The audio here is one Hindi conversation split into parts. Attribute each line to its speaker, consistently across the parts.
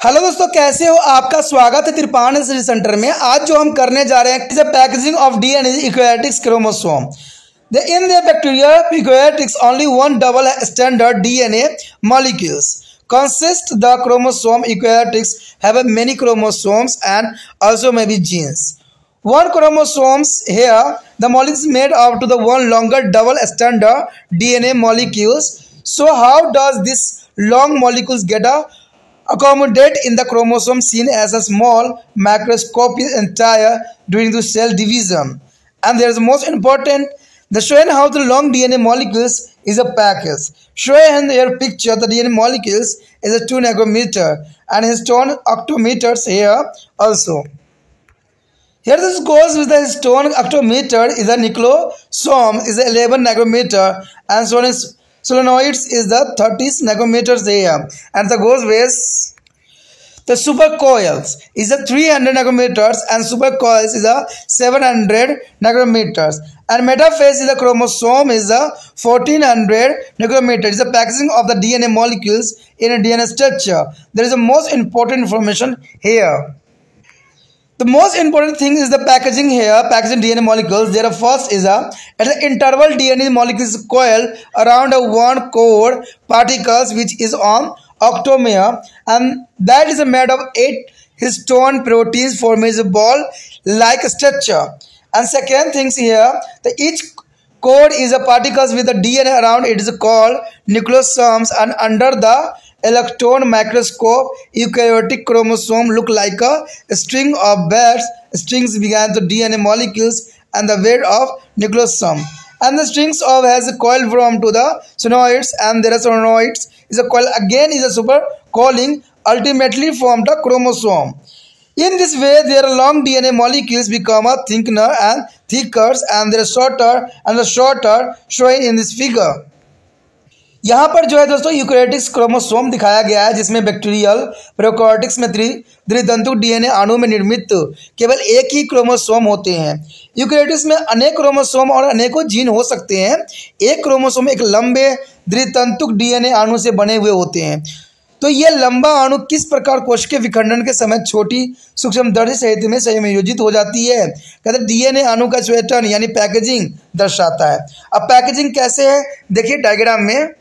Speaker 1: हेलो दोस्तों, कैसे हो? आपका स्वागत है त्रिपाण रिसर्च सेंटर में। आज जो हम करने जा रहे हैं packaging of DNA eukaryotics chromosome. In the bacteria, eukaryotics only one double standard DNA molecules consist the chromosome. Eukaryotics have many chromosomes and also maybe genes. One chromosomes here, the molecule is made up to the one longer double standard DNA molecules. So how does this long molecules get accommodate in the chromosome seen as a small macroscopic entire during the cell division? And there is most important, the showing how the long DNA molecules is a package. Showing in your picture the DNA molecules is a 2 nanometer and histone octometers here also. Here this goes with the histone octometer is a nucleosome is 11 nanometer and solenoids is the 30 nanometers here, and the goes with the supercoils is a 300 nanometers and supercoils is a 700 nanometers, and metaphase is the chromosome is a 1400 nanometers. Is the packaging of the DNA molecules in a DNA structure. There is the most important information here. The most important thing is the packaging here, packaging DNA molecules. There first is at the interval DNA molecules coil around a one core particles which is on octomer, and that is made of 8 histone proteins forming a ball like structure. And second things here, the each core is a particles with the DNA around it is called nucleosomes, and under the electron microscope eukaryotic chromosome look like a string of birds. Strings began to DNA molecules and the weight of nucleosome, and the strings of has a coil from to the solenoids, and there are solenoids is a coil again is a super coiling ultimately form the chromosome. In this way their long DNA molecules become a thinner and thicker, and they are shorter and shorter showing in this figure. यहाँ पर जो है दोस्तों यूकैरियोटिक्स क्रोमोसोम दिखाया गया है, जिसमें बैक्टीरियल प्रोकैरियोटिक्स में द्वितंतुक डीएनए अणु में निर्मित केवल एक ही क्रोमोसोम होते हैं। यूकैरियोटिक्स में अनेक क्रोमोसोम और अनेकों जीन हो सकते हैं। एक क्रोमोसोम एक लंबे द्वितंतुक डीएनए अणु से बने हुए होते हैं। तो ये लंबा अणु किस प्रकार कोश के विखंडन के समय छोटी सूक्ष्मदर्शी सहित में संयोजित हो जाती है, कहते हैं डीएनए अणु का स्वेटन यानी पैकेजिंग दर्शाता है। अब पैकेजिंग कैसे है देखिए डायग्राम में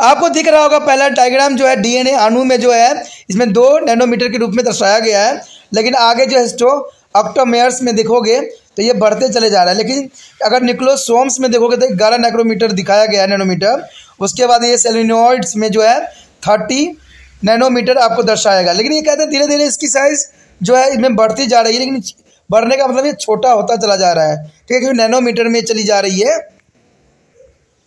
Speaker 1: आपको दिख रहा होगा। पहला डायग्राम जो है डीएनए अणु में जो है इसमें 2 नैनोमीटर के रूप में दर्शाया गया है, लेकिन आगे जो हिस्टो ऑक्टोमेयर्स में देखोगे तो ये बढ़ते चले जा रहा है। लेकिन अगर न्यूक्लियोसोम्स में देखोगे तो 11 नैनोमीटर दिखाया गया है, नैनोमीटर। उसके बाद ये सेलिनॉइड्स में जो है 30 नैनोमीटर आपको दर्शाएगा। लेकिन ये कहते हैं धीरे धीरे इसकी साइज जो है इसमें बढ़ती जा रही है, लेकिन बढ़ने का मतलब ये छोटा होता चला जा रहा है, ठीक है, क्योंकि नैनोमीटर में चली जा रही है,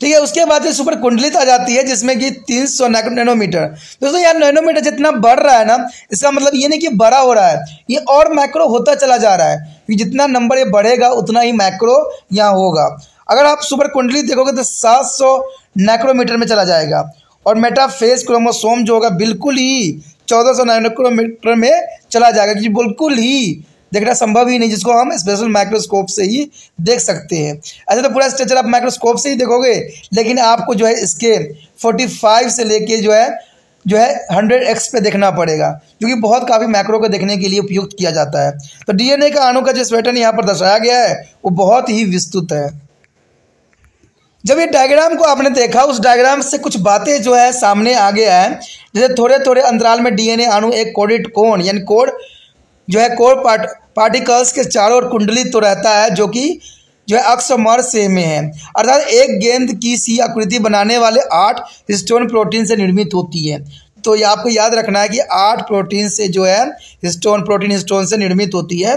Speaker 1: ठीक है। उसके बाद ये सुपर कुंडलित आ जाती है जिसमें कि 300 नैनोमीटर। दोस्तों यार नैनोमीटर जितना बढ़ रहा है ना, इसका मतलब ये नहीं कि बड़ा हो रहा है, ये और मैक्रो होता चला जा रहा है, क्योंकि जितना नंबर ये बढ़ेगा उतना ही मैक्रो यहाँ होगा। अगर आप सुपर कुंडलित देखोगे तो 700 नैक्रोमीटर में चला जाएगा, और मेटाफेज क्रोमोसोम जो होगा बिल्कुल ही 1400 नैनोमीटर में चला जाएगा, क्योंकि बिल्कुल ही देखना संभव ही नहीं, जिसको हम स्पेशल माइक्रोस्कोप से ही देख सकते हैं। ऐसे तो पूरा स्ट्रक्चर आप माइक्रोस्कोप से ही देखोगे, लेकिन आपको जो है इसके 45 से लेके जो है 100x पे देखना पड़ेगा, क्योंकि बहुत काफ़ी मैक्रो को देखने के लिए उपयुक्त किया जाता है। तो डीएनए का अणु का जो स्वेटन यहाँ पर दर्शाया गया है वो बहुत ही विस्तृत है। जब ये डायग्राम को आपने देखा, उस डायग्राम से कुछ बातें जो है सामने आ गया है। जैसे थोड़े थोड़े अंतराल में डीएनए अणु एक कोडेड कोण यानी कोड जो है कोर पार्टिकल्स के चारों ओर कुंडलित तो रहता है, जो कि जो है अक्सोमर से में है, अर्थात एक गेंद की सी आकृति बनाने वाले 8 हिस्टोन प्रोटीन से निर्मित होती है। तो ये आपको याद रखना है कि 8 प्रोटीन से जो है प्रोटीन हिस्टोन से निर्मित होती है।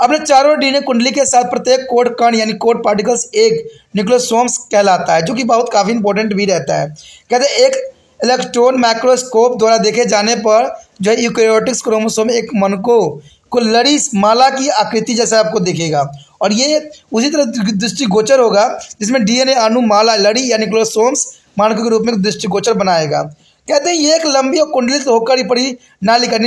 Speaker 1: अपने चारों डीएनए कुंडली के साथ प्रत्येक कोड कण यानी कोड पार्टिकल्स एक न्यूक्लियोसोम्स कहलाता है, जो कि बहुत काफ़ी इंपॉर्टेंट भी रहता है। कहते हैं एक इलेक्ट्रॉन माइक्रोस्कोप द्वारा देखे जाने पर जो है यूकैरियोटिक्स क्रोमोसोम एक मनको को लड़ी माला की आकृति जैसा आपको दिखेगा, और ये उसी तरह दृष्टिगोचर होगा जिसमें डीएनए अणु माला लड़ी या न्यूक्लियोसोम्स मानकों के रूप में दृष्टिगोचर बनाएगा। कहते हैं ये एक लंबी और कुंडलित होकर ही पड़ी नालिका,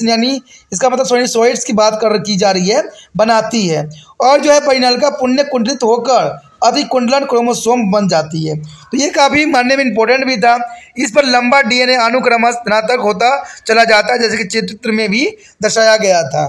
Speaker 1: यानी इसका मतलब सोइट्स की बात की जा रही है, बनाती है। और जो है परिनालिका पुण्य कुंडलित होकर अधिक कुंडलन क्रोमोसोम बन जाती है। तो ये काफ़ी मानने में इंपॉर्टेंट भी था। इस पर लंबा डीएनए अनुक्रमश धनात्मक होता चला जाता है, जैसे कि चित्र में भी दर्शाया गया था।